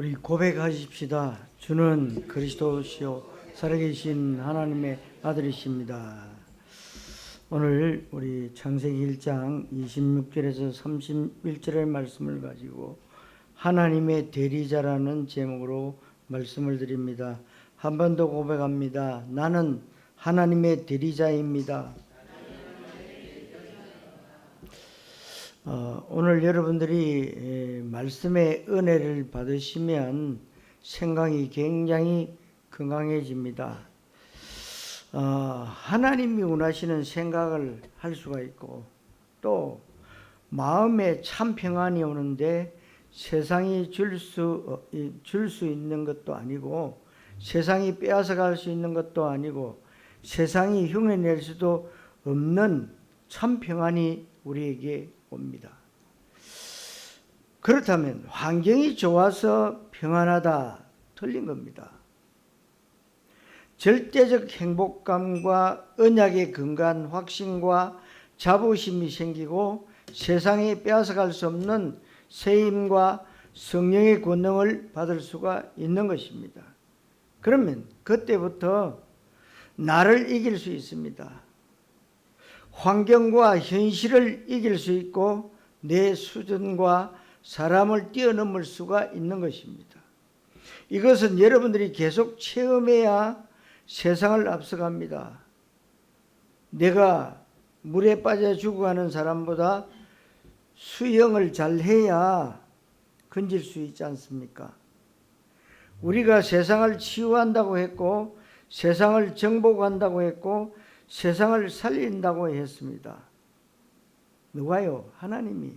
우리 고백하십시다. 주는 그리스도시요 살아계신 하나님의 아들이십니다. 오늘 우리 창세기 1장 26절에서 31절의 말씀을 가지고 하나님의 대리자라는 제목으로 말씀을 드립니다. 한 번 더 고백합니다. 나는 하나님의 대리자입니다. 오늘 여러분들이 말씀의 은혜를 받으시면 생각이 굉장히 건강해집니다. 하나님이 원하시는 생각을 할 수가 있고 또 마음에 참 평안이 오는데 세상이 줄 수 있는 것도 아니고 세상이 빼앗아 갈 수 있는 것도 아니고 세상이 흉내낼 수도 없는 참 평안이 우리에게 옵니다. 그렇다면 환경이 좋아서 평안하다, 틀린 겁니다. 절대적 행복감과 언약에 근거한 확신과 자부심이 생기고 세상에 빼앗아갈 수 없는 세임과 성령의 권능을 받을 수가 있는 것입니다. 그러면 그때부터 나를 이길 수 있습니다. 환경과 현실을 이길 수 있고 내 수준과 사람을 뛰어넘을 수가 있는 것입니다. 이것은 여러분들이 계속 체험해야 세상을 앞서갑니다. 내가 물에 빠져 죽어가는 사람보다 수영을 잘해야 건질 수 있지 않습니까? 우리가 세상을 치유한다고 했고 세상을 정복한다고 했고 세상을 살린다고 했습니다. 누가요? 하나님이.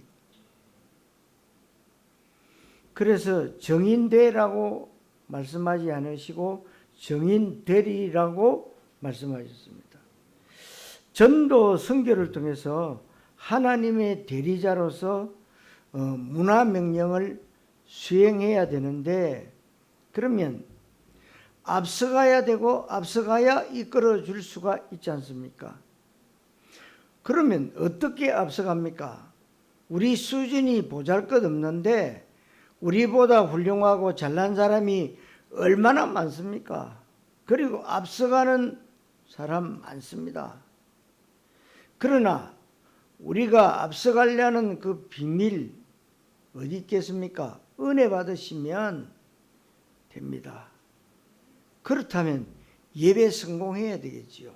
그래서 정인되라고 말씀하지 않으시고 정인되리라고 말씀하셨습니다. 전도 선교를 통해서 하나님의 대리자로서 문화 명령을 수행해야 되는데 그러면 앞서가야 되고 앞서가야 이끌어 줄 수가 있지 않습니까? 그러면 어떻게 앞서갑니까? 우리 수준이 보잘것없는데 우리보다 훌륭하고 잘난 사람이 얼마나 많습니까? 그리고 앞서가는 사람 많습니다. 그러나 우리가 앞서가려는 그 비밀 어디 있겠습니까? 은혜 받으시면 됩니다. 그렇다면 예배 성공해야 되겠지요.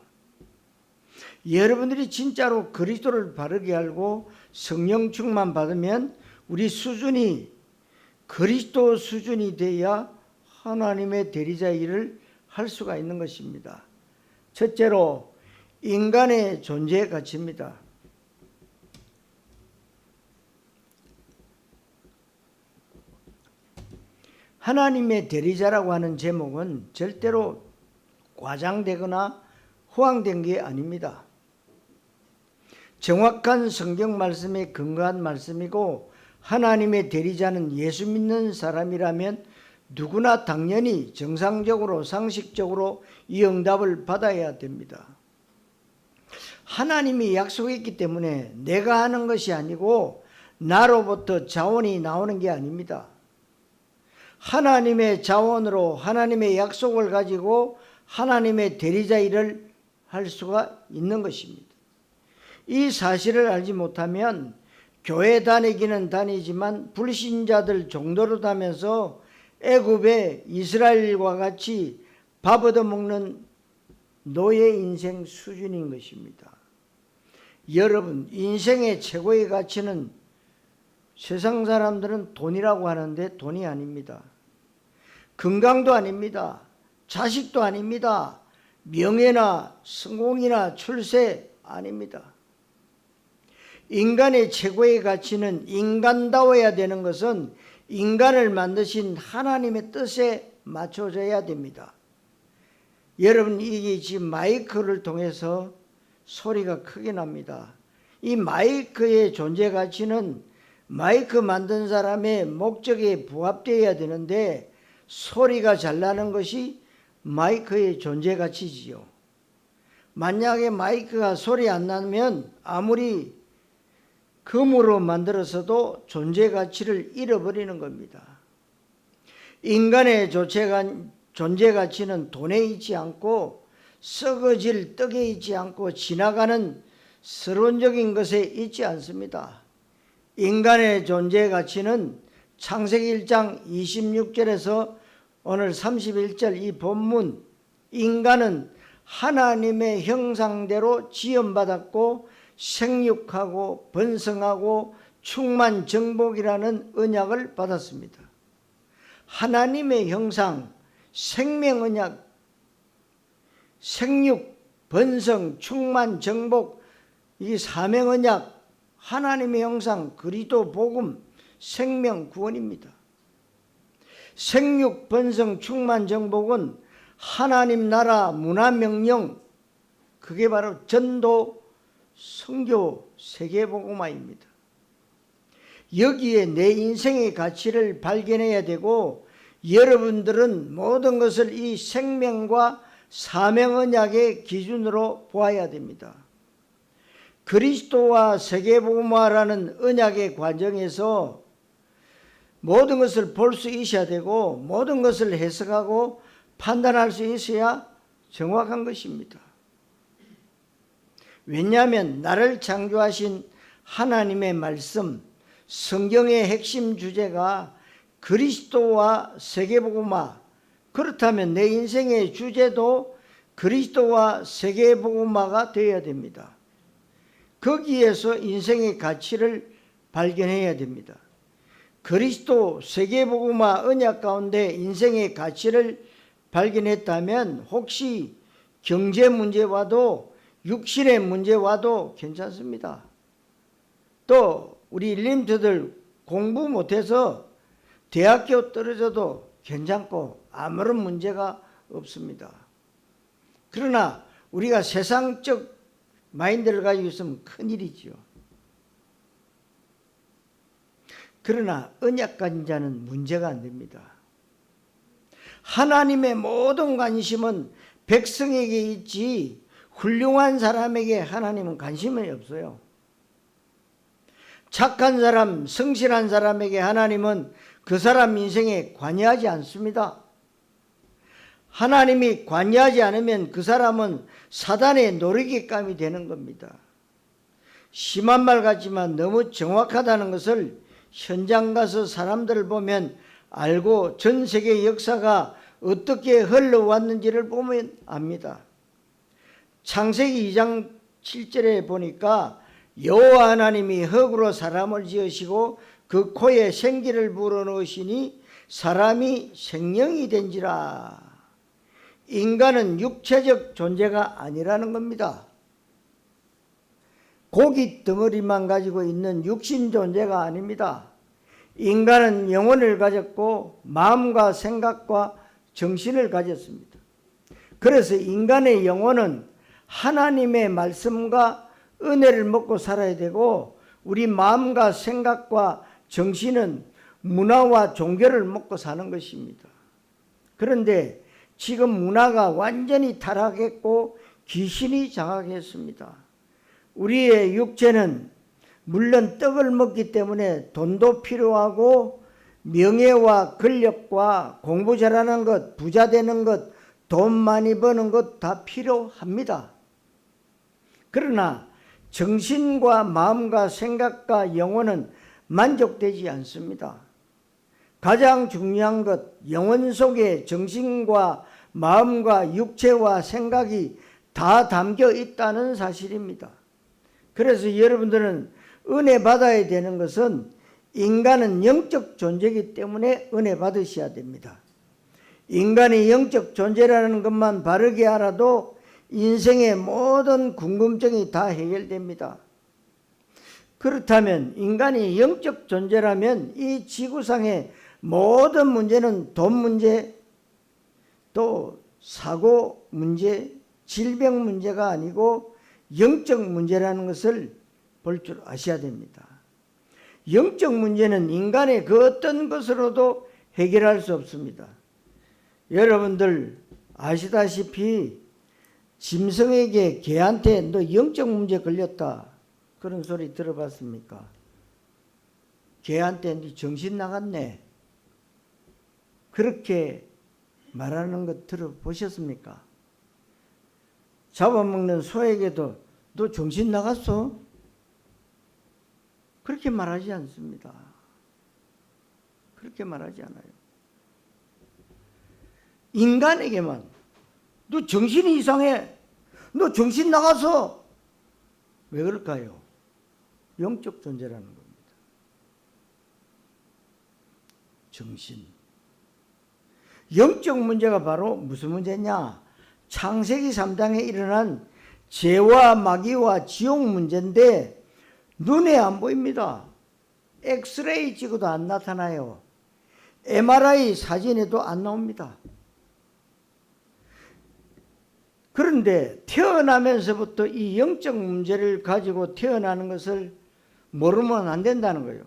여러분들이 진짜로 그리스도를 바르게 알고 성령 충만 받으면 우리 수준이 그리스도 수준이 돼야 하나님의 대리자 일을 할 수가 있는 것입니다. 첫째로 인간의 존재 가치입니다. 하나님의 대리자라고 하는 제목은 절대로 과장되거나 호황된 게 아닙니다. 정확한 성경 말씀에 근거한 말씀이고 하나님의 대리자는 예수 믿는 사람이라면 누구나 당연히 정상적으로 상식적으로 이 응답을 받아야 됩니다. 하나님이 약속했기 때문에 내가 하는 것이 아니고 나로부터 자원이 나오는 게 아닙니다. 하나님의 자원으로 하나님의 약속을 가지고 하나님의 대리자 일을 할 수가 있는 것입니다. 이 사실을 알지 못하면 교회 다니기는 다니지만 불신자들 종도로 다면서 애굽의 이스라엘과 같이 밥 얻어먹는 노예 인생 수준인 것입니다. 여러분, 인생의 최고의 가치는 세상 사람들은 돈이라고 하는데 돈이 아닙니다. 건강도 아닙니다. 자식도 아닙니다. 명예나 성공이나 출세 아닙니다. 인간의 최고의 가치는 인간다워야 되는 것은 인간을 만드신 하나님의 뜻에 맞춰져야 됩니다. 여러분, 이게 지금 마이크를 통해서 소리가 크게 납니다. 이 마이크의 존재 가치는 마이크 만든 사람의 목적에 부합되어야 되는데 소리가 잘 나는 것이 마이크의 존재 가치지요. 만약에 마이크가 소리 안 나면 아무리 금으로 만들어서도 존재 가치를 잃어버리는 겁니다. 인간의 존재 가치는 돈에 있지 않고 썩어질 떡에 있지 않고 지나가는 서론적인 것에 있지 않습니다. 인간의 존재 가치는 창세기 1장 26절에서 오늘 31절 이 본문, 인간은 하나님의 형상대로 지음받았고 생육하고 번성하고 충만정복이라는 언약을 받았습니다. 하나님의 형상, 생명 언약, 생육, 번성, 충만, 정복, 이 사명 언약, 하나님의 형상, 그리스도 복음, 생명, 구원입니다. 생육, 번성, 충만, 정복은 하나님 나라 문화 명령, 그게 바로 전도, 선교, 세계복음화입니다. 여기에 내 인생의 가치를 발견해야 되고 여러분들은 모든 것을 이 생명과 사명 언약의 기준으로 보아야 됩니다. 그리스도와 세계복음화라는 언약의 과정에서 모든 것을 볼 수 있어야 되고 모든 것을 해석하고 판단할 수 있어야 정확한 것입니다. 왜냐하면 나를 창조하신 하나님의 말씀, 성경의 핵심 주제가 그리스도와 세계복음화, 그렇다면 내 인생의 주제도 그리스도와 세계복음화가 되어야 됩니다. 거기에서 인생의 가치를 발견해야 됩니다. 그리스도 세계복음화 언약 가운데 인생의 가치를 발견했다면 혹시 경제 문제와도 육신의 문제와도 괜찮습니다. 또 우리 일림들들 공부 못해서 대학교 떨어져도 괜찮고 아무런 문제가 없습니다. 그러나 우리가 세상적 마인드를 가지고 있으면 큰일이죠. 그러나 언약 가진 자는 문제가 안 됩니다. 하나님의 모든 관심은 백성에게 있지 훌륭한 사람에게 하나님은 관심이 없어요. 착한 사람, 성실한 사람에게 하나님은 그 사람 인생에 관여하지 않습니다. 하나님이 관여하지 않으면 그 사람은 사단의 노리개감이 되는 겁니다. 심한 말 같지만 너무 정확하다는 것을 현장 가서 사람들을 보면 알고 전 세계 역사가 어떻게 흘러왔는지를 보면 압니다. 창세기 2장 7절에 보니까 여호와 하나님이 흙으로 사람을 지으시고 그 코에 생기를 불어넣으시니 사람이 생명이 된지라. 인간은 육체적 존재가 아니라는 겁니다. 고기 덩어리만 가지고 있는 육신 존재가 아닙니다. 인간은 영혼을 가졌고 마음과 생각과 정신을 가졌습니다. 그래서 인간의 영혼은 하나님의 말씀과 은혜를 먹고 살아야 되고 우리 마음과 생각과 정신은 문화와 종교를 먹고 사는 것입니다. 그런데 지금 문화가 완전히 타락했고 귀신이 장악했습니다. 우리의 육체는 물론 떡을 먹기 때문에 돈도 필요하고 명예와 권력과 공부 잘하는 것, 부자 되는 것, 돈 많이 버는 것 다 필요합니다. 그러나 정신과 마음과 생각과 영혼은 만족되지 않습니다. 가장 중요한 것, 영혼 속에 정신과 마음과 육체와 생각이 다 담겨 있다는 사실입니다. 그래서 여러분들은 은혜 받아야 되는 것은 인간은 영적 존재이기 때문에 은혜 받으셔야 됩니다. 인간이 영적 존재라는 것만 바르게 알아도 인생의 모든 궁금증이 다 해결됩니다. 그렇다면 인간이 영적 존재라면 이 지구상의 모든 문제는 돈 문제, 또 사고 문제, 질병 문제가 아니고 영적 문제라는 것을 볼 줄 아셔야 됩니다. 영적 문제는 인간의 그 어떤 것으로도 해결할 수 없습니다. 여러분들 아시다시피 짐승에게 개한테 너 영적 문제 걸렸다 그런 소리 들어봤습니까? 개한테 네 정신 나갔네 그렇게 말하는 것 들어보셨습니까? 잡아먹는 소에게도 너 정신 나갔어? 그렇게 말하지 않습니다. 그렇게 말하지 않아요. 인간에게만 너 정신이 이상해. 너 정신 나가서. 왜 그럴까요? 영적 존재라는 겁니다. 정신. 영적 문제가 바로 무슨 문제냐? 창세기 3장에 일어난 죄와 마귀와 지옥 문제인데 눈에 안 보입니다. 엑스레이 찍어도 안 나타나요. MRI 사진에도 안 나옵니다. 그런데 태어나면서부터 이 영적 문제를 가지고 태어나는 것을 모르면 안 된다는 거예요.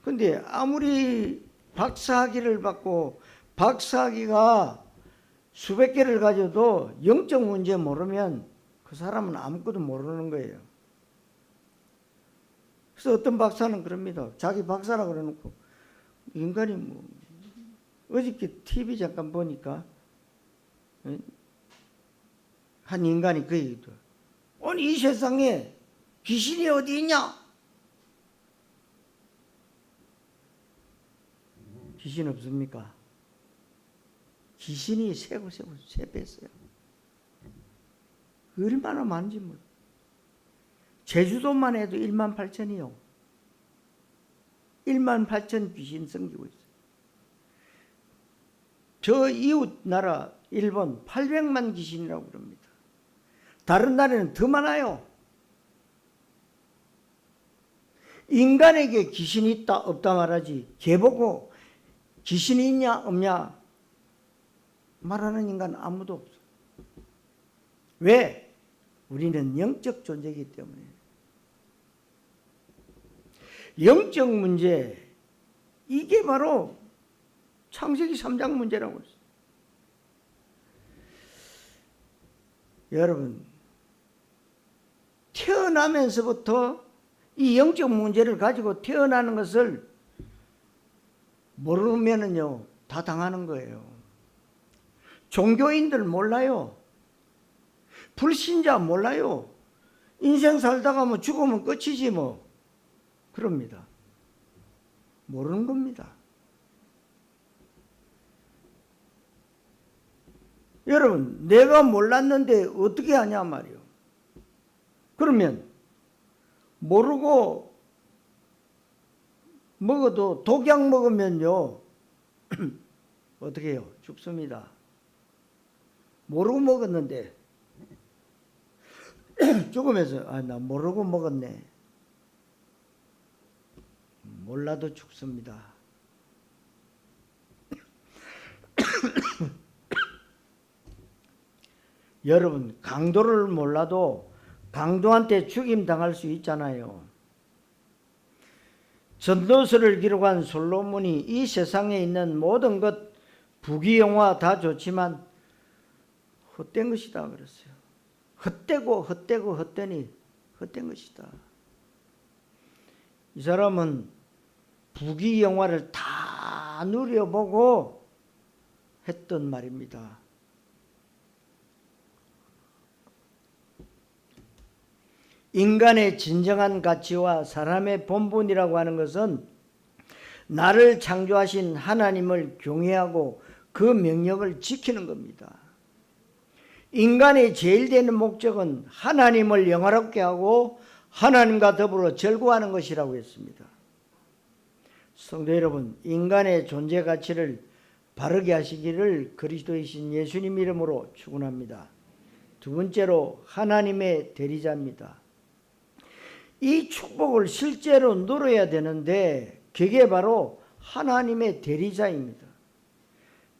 그런데 아무리 박사학위를 받고 박사학위가 수백 개를 가져도 영적 문제 모르면 그 사람은 아무것도 모르는 거예요. 그래서 어떤 박사는 그럽니다. 자기 박사라 그래놓고 인간이 뭐 어저께 TV 잠깐 보니까 한 인간이 그 얘기도 아니 이 세상에 귀신이 어디 있냐? 귀신 없습니까? 귀신이 세고 세 뺐어요. 얼마나 많은지 몰라. 제주도만 해도 1만 8천이요. 1만 8천 귀신 섬기고 있어요. 저 이웃 나라 일본 800만 귀신이라고 그럽니다. 다른 나라는 더 많아요. 인간에게 귀신이 있다 없다 말하지 개 보고 귀신이 있냐 없냐 말하는 인간 아무도 없어. 왜? 우리는 영적 존재이기 때문에. 영적 문제, 이게 바로 창세기 3장 문제라고 했어요. 여러분, 태어나면서부터 이 영적 문제를 가지고 태어나는 것을 모르면은요, 다 당하는 거예요. 종교인들 몰라요. 불신자 몰라요. 인생 살다가 뭐 죽으면 끝이지 뭐. 그럽니다. 모르는 겁니다. 여러분, 내가 몰랐는데 어떻게 하냐 말이요. 그러면 모르고 먹어도 독약 먹으면요 어떻게 해요? 죽습니다. 모르고 먹었는데 죽으면서 나 모르고 먹었네. 몰라도 죽습니다. 여러분, 강도를 몰라도 강도한테 죽임 당할 수 있잖아요. 전도서를 기록한 솔로몬이 이 세상에 있는 모든 것 부귀영화 다 좋지만 헛된 것이다 그랬어요. 헛되고 헛되니 헛된 것이다. 이 사람은 부귀영화를 다 누려보고 했던 말입니다. 인간의 진정한 가치와 사람의 본분이라고 하는 것은 나를 창조하신 하나님을 경외하고 그 명령을 지키는 겁니다. 인간의 제일 되는 목적은 하나님을 영화롭게 하고 하나님과 더불어 절구하는 것이라고 했습니다. 성도 여러분, 인간의 존재 가치를 바르게 하시기를 그리스도이신 예수님 이름으로 축원합니다. 두 번째로 하나님의 대리자입니다. 이 축복을 실제로 누려야 되는데 그게 바로 하나님의 대리자입니다.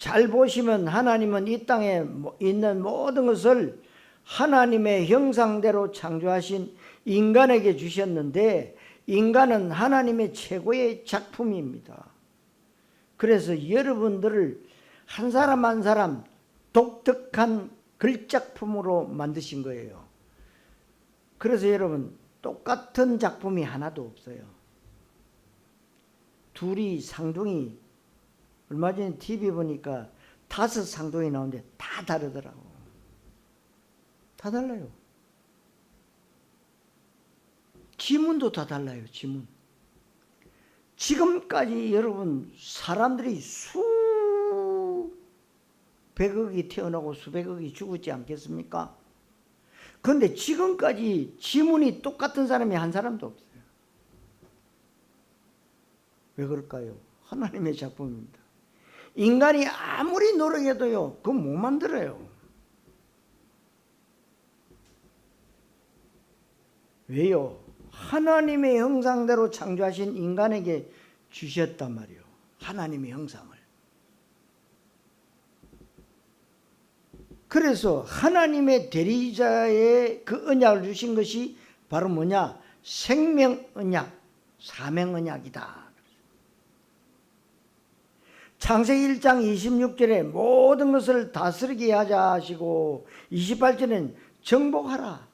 잘 보시면 하나님은 이 땅에 있는 모든 것을 하나님의 형상대로 창조하신 인간에게 주셨는데 인간은 하나님의 최고의 작품입니다. 그래서 여러분들을 한 사람 한 사람 독특한 글작품으로 만드신 거예요. 그래서 여러분, 똑같은 작품이 하나도 없어요. 둘이 상둥이 얼마 전에 TV 보니까 5 상동이 나오는데 다 다르더라고. 다 달라요. 지문도 다 달라요. 지문. 지금까지 여러분 사람들이 수백억이 태어나고 수백억이 죽었지 않겠습니까? 그런데 지금까지 지문이 똑같은 사람이 한 사람도 없어요. 왜 그럴까요? 하나님의 작품입니다. 인간이 아무리 노력해도요, 그거 못 만들어요. 왜요? 하나님의 형상대로 창조하신 인간에게 주셨단 말이에요. 하나님의 형상을. 그래서 하나님의 대리자의 그 언약을 주신 것이 바로 뭐냐? 생명 언약, 사명 언약이다. 창세기 1장 26절에 모든 것을 다스리게 하자 하시고 28절에는 정복하라,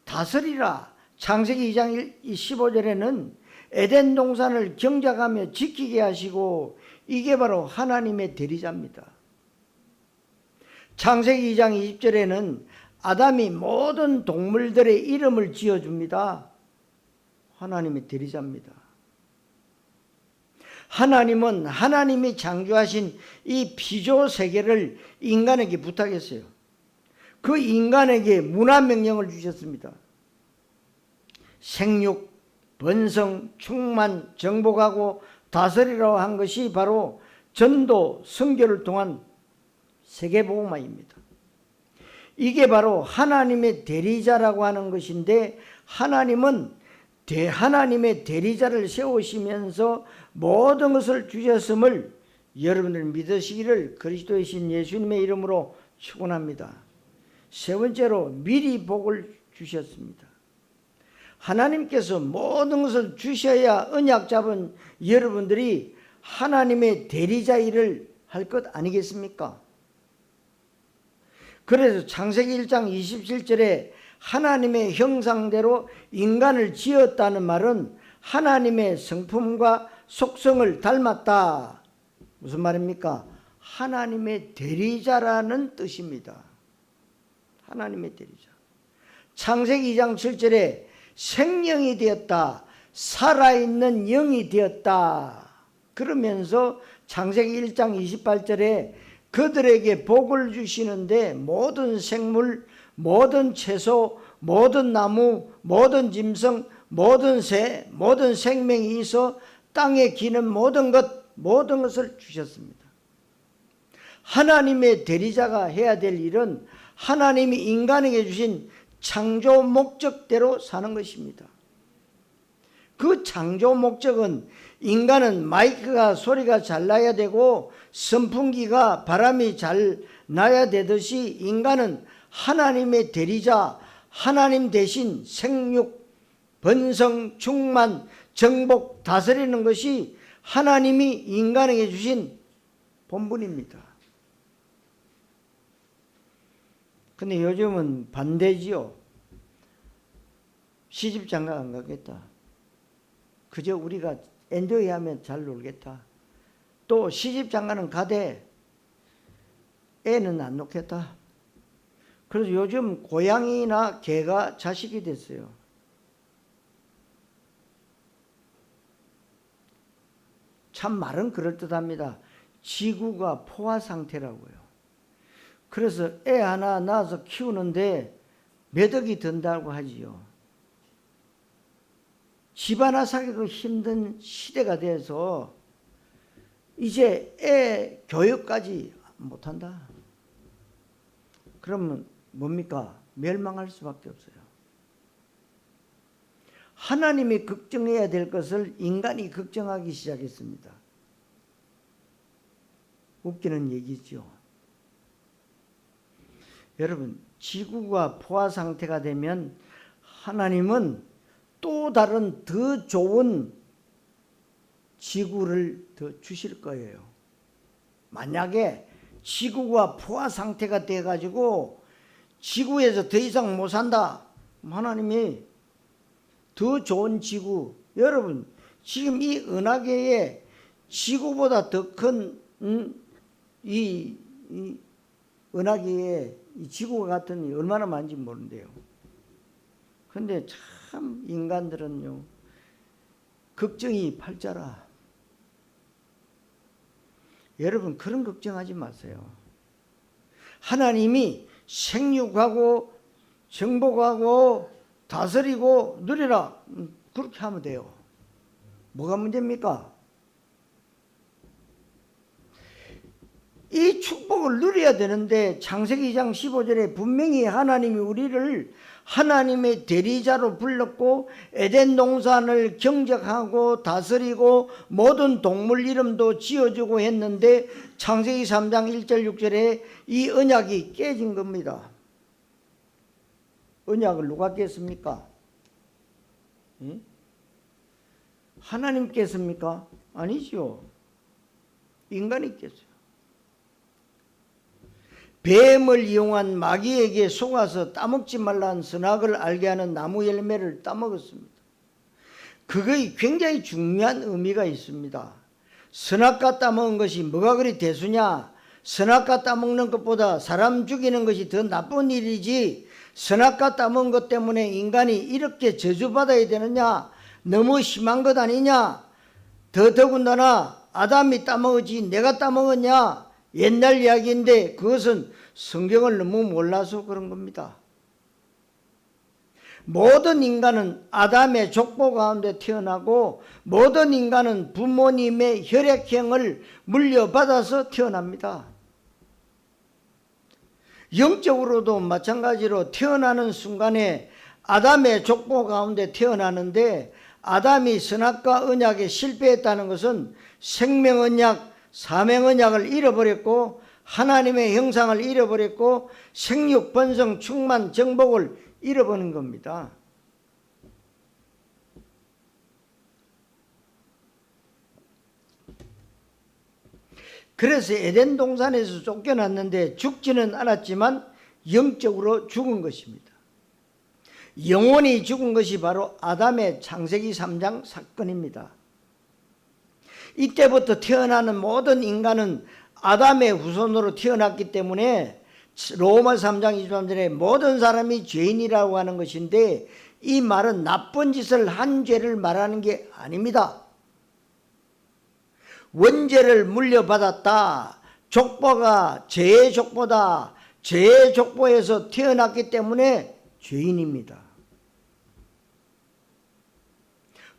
다스리라. 창세기 2장 15절에는 에덴 동산을 경작하며 지키게 하시고, 이게 바로 하나님의 대리자입니다. 창세기 2장 20절에는 아담이 모든 동물들의 이름을 지어줍니다. 하나님의 대리자입니다. 하나님은 하나님이 창조하신 이 피조 세계를 인간에게 부탁했어요. 그 인간에게 문화명령을 주셨습니다. 생육, 번성, 충만, 정복하고 다스리라고 한 것이 바로 전도, 선교를 통한 세계복음화입니다. 이게 바로 하나님의 대리자라고 하는 것인데, 하나님은 하나님의 대리자를 세우시면서 모든 것을 주셨음을 여러분들 믿으시기를 그리스도의 신 예수님의 이름으로 축원합니다. 세 번째로 미리 복을 주셨습니다. 하나님께서 모든 것을 주셔야 언약 잡은 여러분들이 하나님의 대리자 일을 할 것 아니겠습니까? 그래서 창세기 1장 27절에 하나님의 형상대로 인간을 지었다는 말은 하나님의 성품과 속성을 닮았다. 무슨 말입니까? 하나님의 대리자라는 뜻입니다. 하나님의 대리자. 창세기 2장 7절에 생명이 되었다, 살아있는 영이 되었다. 그러면서 창세기 1장 28절에 그들에게 복을 주시는데 모든 생물, 모든 채소, 모든 나무, 모든 짐승, 모든 새, 모든 생명이 있어 땅에 기는 모든 것을 주셨습니다. 하나님의 대리자가 해야 될 일은 하나님이 인간에게 주신 창조 목적대로 사는 것입니다. 그 창조 목적은 인간은 마이크가 소리가 잘 나야 되고 선풍기가 바람이 잘 나야 되듯이 인간은 하나님의 대리자, 하나님 대신 생육, 번성, 충만, 정복, 다스리는 것이 하나님이 인간에게 주신 본분입니다. 근데 요즘은 반대지요. 시집 장가 안 가겠다. 그저 우리가 엔조이 하면 잘 놀겠다. 또 시집 장가는 가되 애는 안 놓겠다. 그래서 요즘 고양이나 개가 자식이 됐어요. 참 말은 그럴듯합니다. 지구가 포화 상태라고요. 그래서 애 하나 낳아서 키우는데 몇 억이 든다고 하지요. 집 하나 사기도 힘든 시대가 돼서 이제 애 교육까지 못한다. 그러면 뭡니까? 멸망할 수밖에 없어요. 하나님이 걱정해야 될 것을 인간이 걱정하기 시작했습니다. 웃기는 얘기죠. 여러분, 지구가 포화 상태가 되면 하나님은 또 다른 더 좋은 지구를 더 주실 거예요. 만약에 지구가 포화 상태가 돼가지고 지구에서 더 이상 못 산다, 하나님이 더 좋은 지구, 여러분 지금 이 은하계에 지구보다 더 큰 이 은하계에 이 지구가 같은 얼마나 많은지 모른대요. 근데 참 인간들은요, 걱정이 팔자라. 여러분, 그런 걱정하지 마세요. 하나님이 생육하고 정복하고 다스리고 누리라, 그렇게 하면 돼요. 뭐가 문제입니까? 이 축복을 누려야 되는데 창세기 2장 15절에 분명히 하나님이 우리를 하나님의 대리자로 불렀고 에덴 동산을 경작하고 다스리고 모든 동물 이름도 지어주고 했는데 창세기 3장 1절 6절에 이 언약이 깨진 겁니다. 언약을 누가 깼습니까? 하나님 깼습니까? 아니죠. 인간이 깼어요. 뱀을 이용한 마귀에게 속아서 따먹지 말라는 선악을 알게 하는 나무 열매를 따먹었습니다. 그거에 굉장히 중요한 의미가 있습니다. 선악과 따먹은 것이 뭐가 그리 대수냐? 선악과 따먹는 것보다 사람 죽이는 것이 더 나쁜 일이지, 선악과 따먹은 것 때문에 인간이 이렇게 저주받아야 되느냐? 너무 심한 것 아니냐? 더군다나 아담이 따먹었지 내가 따먹었냐? 옛날 이야기인데 그것은 성경을 너무 몰라서 그런 겁니다. 모든 인간은 아담의 족보 가운데 태어나고 모든 인간은 부모님의 혈액형을 물려받아서 태어납니다. 영적으로도 마찬가지로 태어나는 순간에 아담의 족보 가운데 태어나는데, 아담이 선악과 언약에 실패했다는 것은 생명언약, 사명언약을 잃어버렸고 하나님의 형상을 잃어버렸고 생육, 번성, 충만, 정복을 잃어버린 겁니다. 그래서 에덴 동산에서 쫓겨났는데 죽지는 않았지만 영적으로 죽은 것입니다. 영원히 죽은 것이 바로 아담의 창세기 3장 사건입니다. 이때부터 태어나는 모든 인간은 아담의 후손으로 태어났기 때문에 로마 3장 23절에 모든 사람이 죄인이라고 하는 것인데, 이 말은 나쁜 짓을 한 죄를 말하는 게 아닙니다. 원죄를 물려받았다, 족보가 죄의 족보다, 죄의 족보에서 태어났기 때문에 죄인입니다.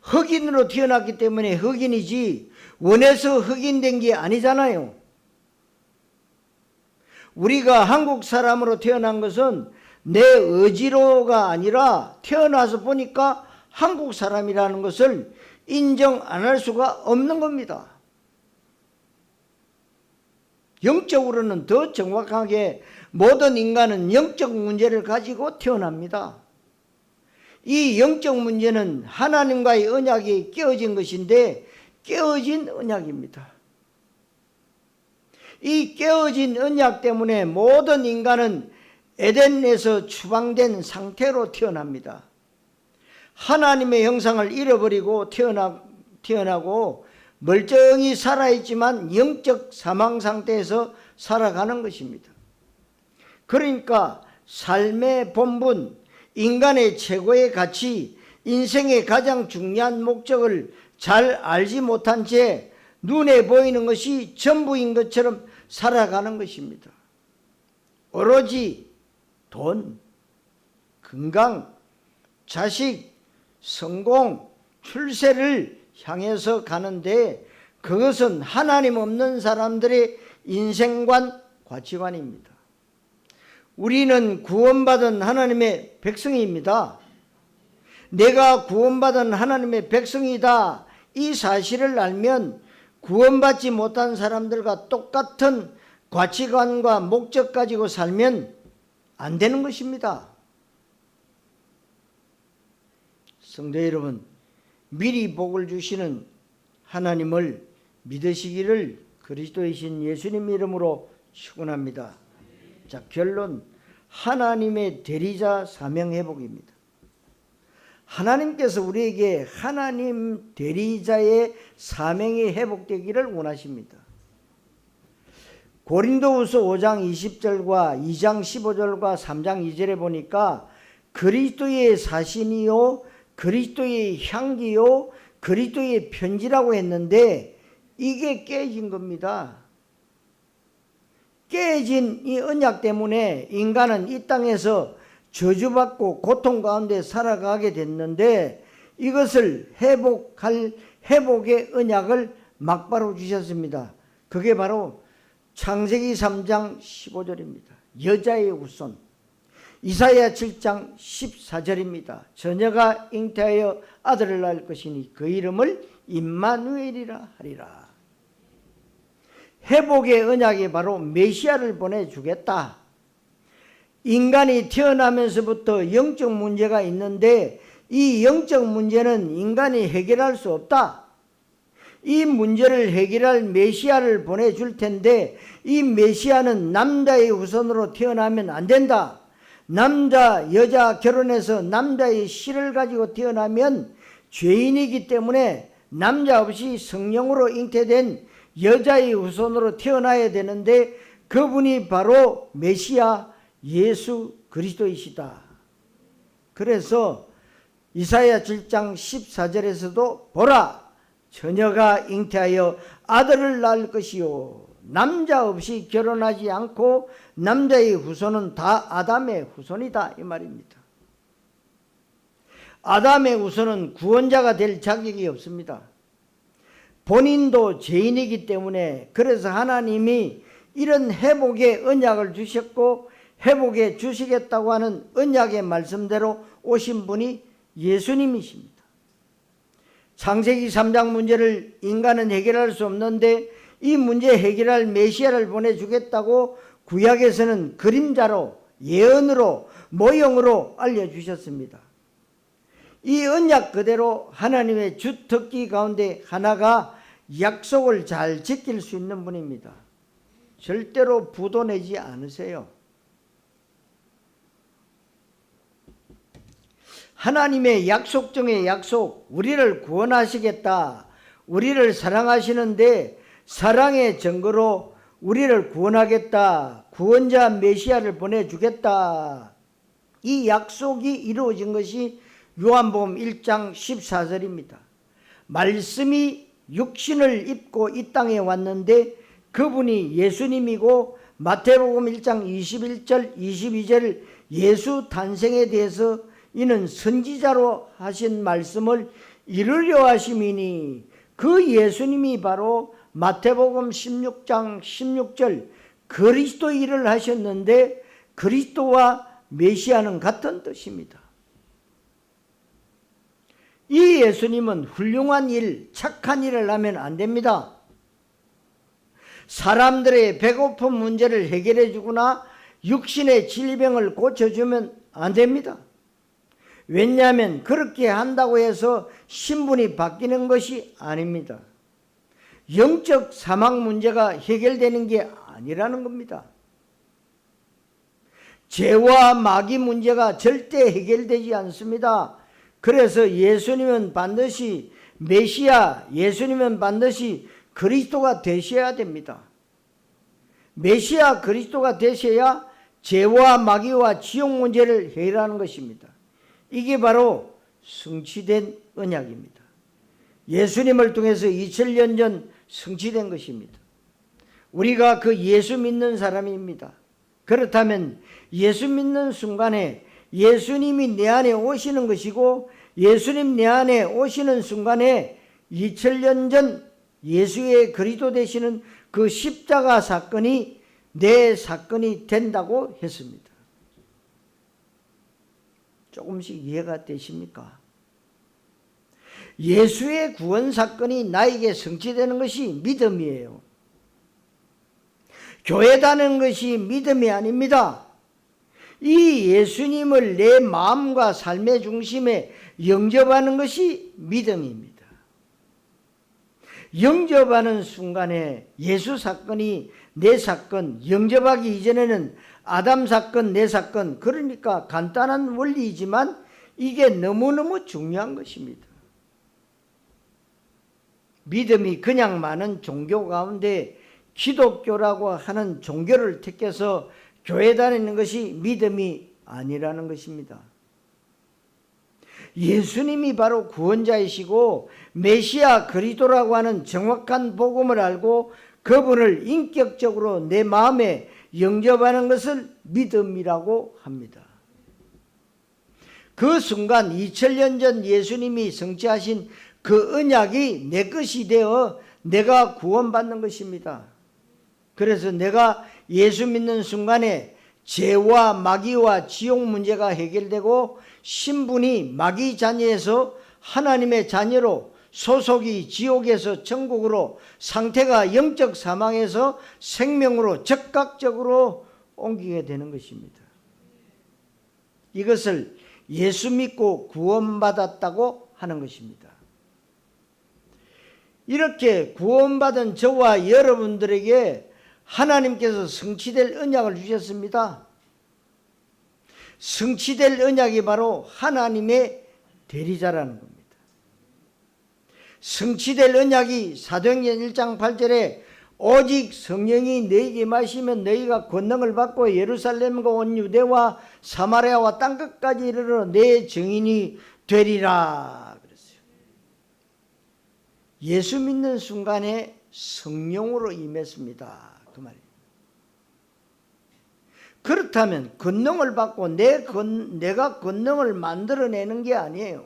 흑인으로 태어났기 때문에 흑인이지 원해서 흑인된 게 아니잖아요. 우리가 한국 사람으로 태어난 것은 내 의지로가 아니라 태어나서 보니까 한국 사람이라는 것을 인정 안 할 수가 없는 겁니다. 영적으로는 더 정확하게 모든 인간은 영적 문제를 가지고 태어납니다. 이 영적 문제는 하나님과의 언약이 깨어진 것인데 깨어진 언약입니다. 이 깨어진 언약 때문에 모든 인간은 에덴에서 추방된 상태로 태어납니다. 하나님의 형상을 잃어버리고 태어나고 멀쩡히 살아있지만 영적 사망 상태에서 살아가는 것입니다. 그러니까 삶의 본분, 인간의 최고의 가치, 인생의 가장 중요한 목적을 잘 알지 못한 채 눈에 보이는 것이 전부인 것처럼 살아가는 것입니다. 오로지 돈, 건강, 자식, 성공, 출세를 향해서 가는데, 그것은 하나님 없는 사람들의 인생관, 가치관입니다. 우리는 구원받은 하나님의 백성입니다. 내가 구원받은 하나님의 백성이다, 이 사실을 알면 구원받지 못한 사람들과 똑같은 가치관과 목적 가지고 살면 안 되는 것입니다. 성도 여러분, 미리 복을 주시는 하나님을 믿으시기를 그리스도이신 예수님 이름으로 축원합니다. 자, 결론, 하나님의 대리자 사명 회복입니다. 하나님께서 우리에게 하나님 대리자의 사명이 회복되기를 원하십니다. 고린도후서 5장 20절과 2장 15절과 3장 2절에 보니까 그리스도의 사신이요 그리스도의 향기요 그리스도의 편지라고 했는데 이게 깨진 겁니다. 깨진 이 언약 때문에 인간은 이 땅에서 저주받고 고통 가운데 살아가게 됐는데 이것을 회복할 회복의 언약을 막바로 주셨습니다. 그게 바로 창세기 3장 15절입니다. 여자의 후손. 이사야 7장 14절입니다. 처녀가 잉태하여 아들을 낳을 것이니 그 이름을 임마누엘이라 하리라. 회복의 언약이 바로 메시아를 보내주겠다. 인간이 태어나면서부터 영적 문제가 있는데 이 영적 문제는 인간이 해결할 수 없다. 이 문제를 해결할 메시아를 보내줄 텐데 이 메시아는 남자의 후손으로 태어나면 안 된다. 남자 여자 결혼해서 남자의 씨를 가지고 태어나면 죄인이기 때문에 남자 없이 성령으로 잉태된 여자의 후손으로 태어나야 되는데 그분이 바로 메시아 예수 그리스도이시다. 그래서 이사야 7장 14절에서도 보라 처녀가 잉태하여 아들을 낳을 것이요 남자 없이 결혼하지 않고 남자의 후손은 다 아담의 후손이다 이 말입니다. 아담의 후손은 구원자가 될 자격이 없습니다. 본인도 죄인이기 때문에 그래서 하나님이 이런 회복의 언약을 주셨고 회복해 주시겠다고 하는 언약의 말씀대로 오신 분이 예수님이십니다. 창세기 3장 문제를 인간은 해결할 수 없는데 이 문제 해결할 메시아를 보내주겠다고 구약에서는 그림자로 예언으로 모형으로 알려주셨습니다. 이 언약 그대로 하나님의 주특기 가운데 하나가 약속을 잘 지킬 수 있는 분입니다. 절대로 부도 내지 않으세요. 하나님의 약속 중에 약속, 우리를 구원하시겠다. 우리를 사랑하시는데 사랑의 증거로 우리를 구원하겠다. 구원자 메시아를 보내주겠다. 이 약속이 이루어진 것이 요한복음 1장 14절입니다. 말씀이 육신을 입고 이 땅에 왔는데 그분이 예수님이고 마태복음 1장 21절 22절 예수 탄생에 대해서 이는 선지자로 하신 말씀을 이루려 하심이니 그 예수님이 바로 마태복음 16장 16절 그리스도 일을 하셨는데 그리스도와 메시아는 같은 뜻입니다. 이 예수님은 훌륭한 일, 착한 일을 하면 안 됩니다. 사람들의 배고픈 문제를 해결해 주거나 육신의 질병을 고쳐주면 안 됩니다. 왜냐하면 그렇게 한다고 해서 신분이 바뀌는 것이 아닙니다. 영적 사망 문제가 해결되는 게 아니라는 겁니다. 죄와 마귀 문제가 절대 해결되지 않습니다. 그래서 예수님은 반드시 메시아, 예수님은 반드시 그리스도가 되셔야 됩니다. 메시아 그리스도가 되셔야 죄와 마귀와 지옥 문제를 해결하는 것입니다. 이게 바로 성취된 언약입니다. 예수님을 통해서 2000년 전 성취된 것입니다. 우리가 그 예수 믿는 사람입니다. 그렇다면 예수 믿는 순간에 예수님이 내 안에 오시는 것이고 예수님 내 안에 오시는 순간에 2000년 전 예수의 그리스도 되시는 그 십자가 사건이 내 사건이 된다고 했습니다. 조금씩 이해가 되십니까? 예수의 구원 사건이 나에게 성취되는 것이 믿음이에요. 교회 다니는 것이 믿음이 아닙니다. 이 예수님을 내 마음과 삶의 중심에 영접하는 것이 믿음입니다. 영접하는 순간에 예수 사건이 내 사건, 영접하기 이전에는 아담 사건, 내 사건, 그러니까 간단한 원리이지만 이게 너무너무 중요한 것입니다. 믿음이 그냥 많은 종교 가운데 기독교라고 하는 종교를 택해서 교회 다니는 것이 믿음이 아니라는 것입니다. 예수님이 바로 구원자이시고 메시아 그리스도라고 하는 정확한 복음을 알고 그분을 인격적으로 내 마음에 영접하는 것을 믿음이라고 합니다. 그 순간 2000년 전 예수님이 성취하신 그 언약이 내 것이 되어 내가 구원받는 것입니다. 그래서 내가 예수 믿는 순간에 죄와 마귀와 지옥 문제가 해결되고 신분이 마귀 자녀에서 하나님의 자녀로, 소속이 지옥에서 천국으로, 상태가 영적 사망에서 생명으로 즉각적으로 옮기게 되는 것입니다. 이것을 예수 믿고 구원받았다고 하는 것입니다. 이렇게 구원받은 저와 여러분들에게 하나님께서 성취될 언약을 주셨습니다. 성취될 언약이 바로 하나님의 대리자라는 겁니다. 성취될 언약이 사도행전 1장 8절에 오직 성령이 너희에게 임하시면 너희가 권능을 받고 예루살렘과 온 유대와 사마리아와 땅끝까지 이르러 내 증인이 되리라 그랬어요. 예수 믿는 순간에 성령으로 임했습니다. 그 말이에요. 그렇다면 권능을 받고 내가 권능을 만들어내는 게 아니에요.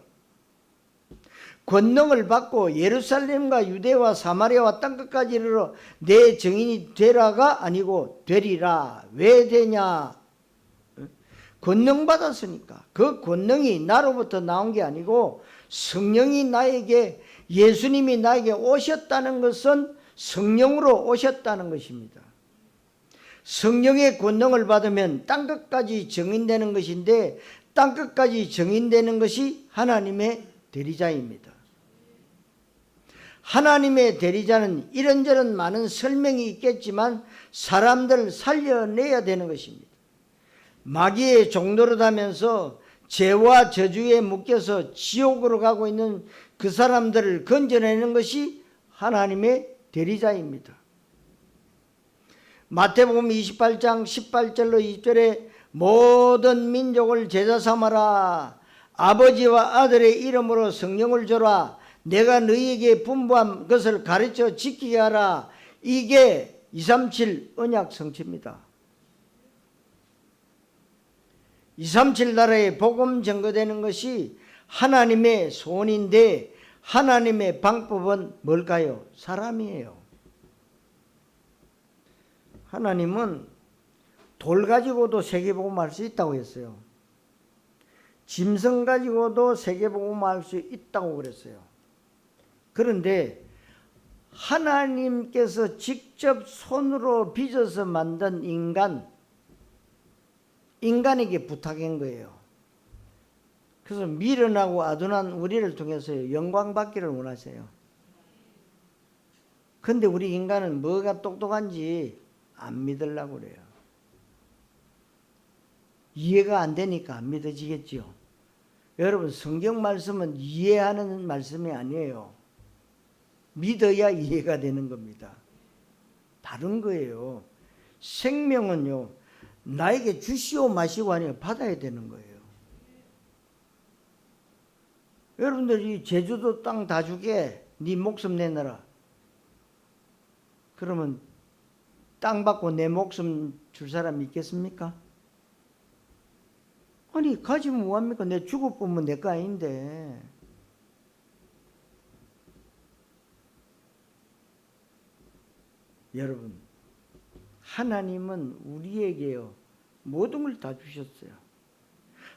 권능을 받고 예루살렘과 유대와 사마리아와 땅끝까지 이르러 내 증인이 되라가 아니고 되리라. 왜 되냐? 권능 받았으니까. 그 권능이 나로부터 나온 게 아니고 성령이 나에게, 예수님이 나에게 오셨다는 것은 성령으로 오셨다는 것입니다. 성령의 권능을 받으면 땅끝까지 증인되는 것인데, 땅끝까지 증인되는 것이 하나님의 대리자입니다. 하나님의 대리자는 이런저런 많은 설명이 있겠지만 사람들을 살려내야 되는 것입니다. 마귀의 종노릇하면서 죄와 저주에 묶여서 지옥으로 가고 있는 그 사람들을 건져내는 것이 하나님의 대리자입니다. 마태복음 28장 18절로 20절에 모든 민족을 제자 삼아라. 아버지와 아들의 이름으로 성령을 줘라. 내가 너희에게 분부한 것을 가르쳐 지키게 하라. 이게 237 언약 성취입니다. 237 나라의 복음 전거되는 것이 하나님의 소원인데, 하나님의 방법은 뭘까요? 사람이에요. 하나님은 돌 가지고도 세계복음할 수 있다고 했어요. 짐승 가지고도 세계복음할 수 있다고 그랬어요. 그런데 하나님께서 직접 손으로 빚어서 만든 인간에게 부탁한 거예요. 그래서 미련하고 아둔한 우리를 통해서 영광 받기를 원하세요. 근데 우리 인간은 뭐가 똑똑한지 안 믿으려고 그래요. 이해가 안 되니까 안 믿어지겠죠. 여러분, 성경 말씀은 이해하는 말씀이 아니에요. 믿어야 이해가 되는 겁니다. 다른 거예요. 생명은요, 나에게 주시오 마시고 아니에요. 받아야 되는 거예요. 여러분들이 제주도 땅 다 주게 네 목숨 내놔라. 그러면 땅 받고 내 목숨 줄 사람이 있겠습니까? 아니, 가지면 뭐합니까? 내 죽을 뿐면 내 거 아닌데. 여러분, 하나님은 우리에게요, 모든 걸 다 주셨어요.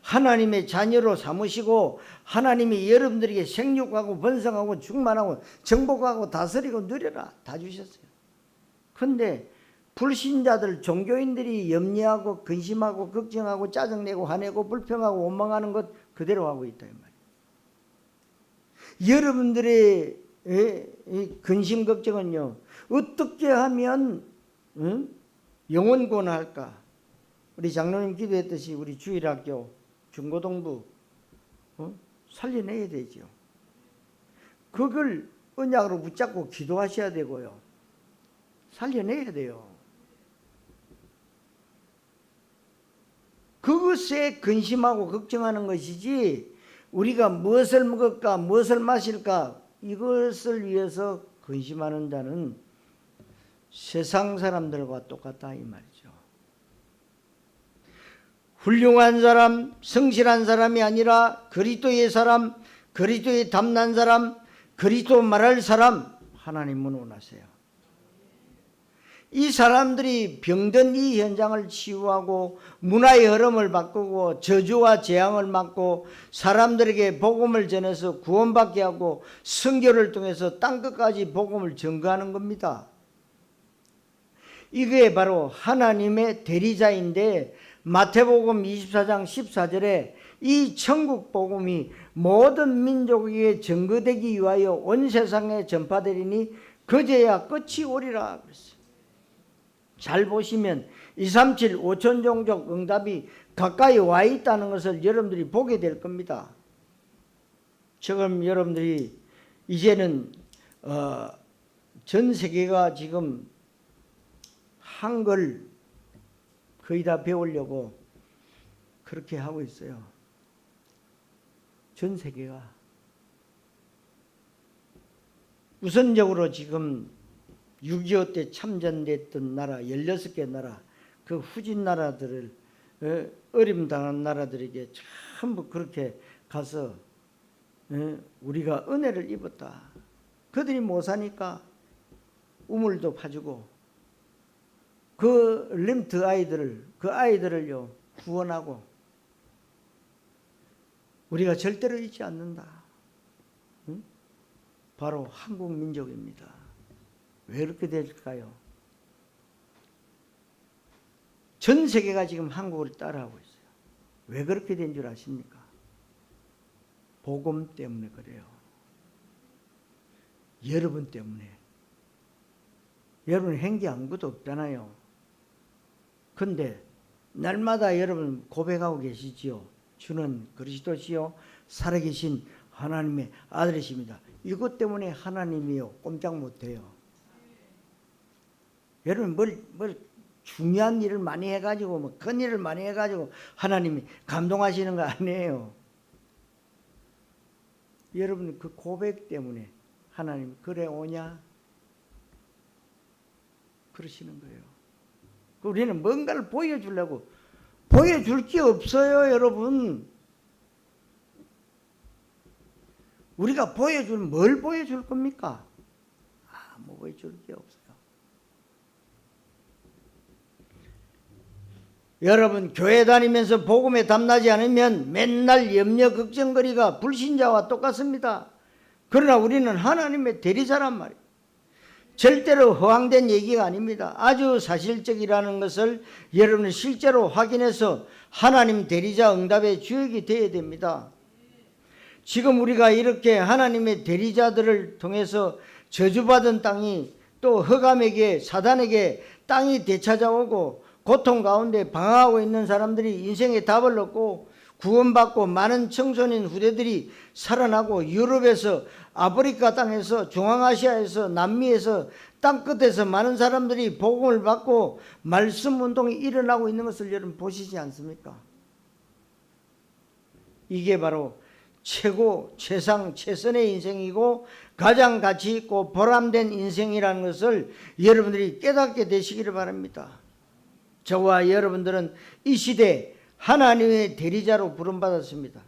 하나님의 자녀로 삼으시고 하나님이 여러분들에게 생육하고 번성하고 충만하고 정복하고 다스리고 누려라 다 주셨어요. 그런데 불신자들, 종교인들이 염려하고 근심하고 걱정하고 짜증내고 화내고 불평하고 원망하는 것 그대로 하고 있다 이 말이에요. 여러분들의 근심 걱정은요, 어떻게 하면 영혼 구원할까? 우리 장로님 기도했듯이 우리 주일학교 중고등부 살려내야 되죠. 그걸 언약으로 붙잡고 기도하셔야 되고요. 살려내야 돼요. 그것에 근심하고 걱정하는 것이지 우리가 무엇을 먹을까 무엇을 마실까 이것을 위해서 근심하는 자는 세상 사람들과 똑같다 이 말이죠. 훌륭한 사람, 성실한 사람이 아니라 그리스도의 사람, 그리스도의 담난 사람, 그리스도 말할 사람 하나님은 원하세요. 이 사람들이 병든 이 현장을 치유하고 문화의 흐름을 바꾸고 저주와 재앙을 막고 사람들에게 복음을 전해서 구원받게 하고 선교를 통해서 땅끝까지 복음을 전가하는 겁니다. 이게 바로 하나님의 대리자인데 마태복음 24장 14절에 이 천국 복음이 모든 민족에게 전거되기 위하여 온 세상에 전파되리니 그제야 끝이 오리라 그랬어요. 잘 보시면 237 5천 종족 응답이 가까이 와 있다는 것을 여러분들이 보게 될 겁니다. 지금 여러분들이 이제는 전 세계가 지금 한글 거의 다 배우려고 그렇게 하고 있어요. 전 세계가. 우선적으로 지금 6.25 때 참전됐던 나라 16개 나라 그 후진 나라들을 어림당한 나라들에게 전부 그렇게 가서 우리가 은혜를 입었다. 그들이 못 사니까 우물도 파주고 그 렘트 아이들을 그 아이들을요 구원하고 우리가 절대로 잊지 않는다. 바로 한국 민족입니다. 왜 그렇게 될까요? 전 세계가 지금 한국을 따라하고 있어요. 왜 그렇게 된 줄 아십니까? 복음 때문에 그래요. 여러분 때문에. 여러분 행기 아무것도 없잖아요. 근데 날마다 여러분 고백하고 계시지요. 주는 그리스도시요 살아계신 하나님의 아들이십니다. 이것 때문에 하나님이요 꼼짝 못해요. 여러분 뭘 중요한 일을 많이 해가지고 뭐 큰 일을 많이 해가지고 하나님이 감동하시는 거 아니에요. 여러분 그 고백 때문에 하나님 그래 오냐 그러시는 거예요. 우리는 뭔가를 보여주려고 보여줄 게 없어요. 여러분 우리가 뭘 보여줄 겁니까? 아무 보여줄 게 없어요. 여러분 교회 다니면서 복음에 담나지 않으면 맨날 염려 걱정거리가 불신자와 똑같습니다. 그러나 우리는 하나님의 대리자란 말이에요. 절대로 허황된 얘기가 아닙니다. 아주 사실적이라는 것을 여러분은 실제로 확인해서 하나님 대리자 응답의 주역이 되어야 됩니다. 지금 우리가 이렇게 하나님의 대리자들을 통해서 저주받은 땅이 또 흑암에게 사단에게 땅이 되찾아오고 고통 가운데 방황하고 있는 사람들이 인생의 답을 얻고 구원받고 많은 청소년 후대들이 살아나고 유럽에서 아프리카 땅에서 중앙아시아에서 남미에서 땅끝에서 많은 사람들이 복음을 받고 말씀 운동이 일어나고 있는 것을 여러분 보시지 않습니까? 이게 바로 최고 최상 최선의 인생이고 가장 가치 있고 보람된 인생이라는 것을 여러분들이 깨닫게 되시기를 바랍니다. 저와 여러분들은 이 시대에 하나님의 대리자로 부름받았습니다.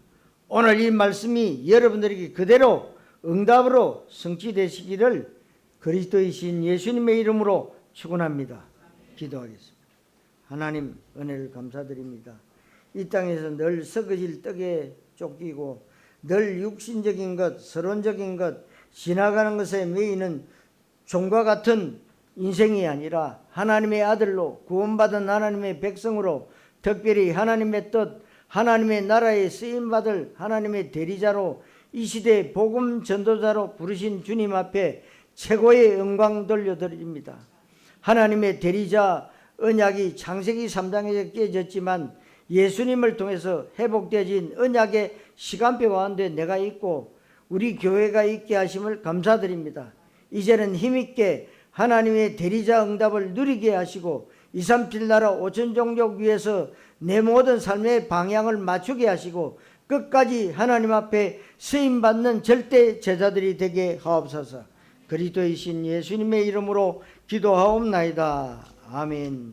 오늘 이 말씀이 여러분들에게 그대로 응답으로 성취되시기를 그리스도이신 예수님의 이름으로 축원합니다. 기도하겠습니다. 하나님 은혜를 감사드립니다. 이 땅에서 늘 썩어질 떡에 쫓기고 늘 육신적인 것, 서론적인 것, 지나가는 것에 매이는 종과 같은 인생이 아니라 하나님의 아들로 구원받은 하나님의 백성으로 특별히 하나님의 뜻, 하나님의 나라에 쓰임받을 하나님의 대리자로 이 시대의 복음 전도자로 부르신 주님 앞에 최고의 영광 돌려드립니다. 하나님의 대리자 언약이 창세기 3장에서 깨졌지만 예수님을 통해서 회복되어진 언약의 시간표 가운데 내가 있고 우리 교회가 있게 하심을 감사드립니다. 이제는 힘있게 하나님의 대리자 응답을 누리게 하시고 237 나라 5천 종족 위에서 내 모든 삶의 방향을 맞추게 하시고 끝까지 하나님 앞에 쓰임받는 절대 제자들이 되게 하옵소서. 그리스도이신 예수님의 이름으로 기도하옵나이다. 아멘.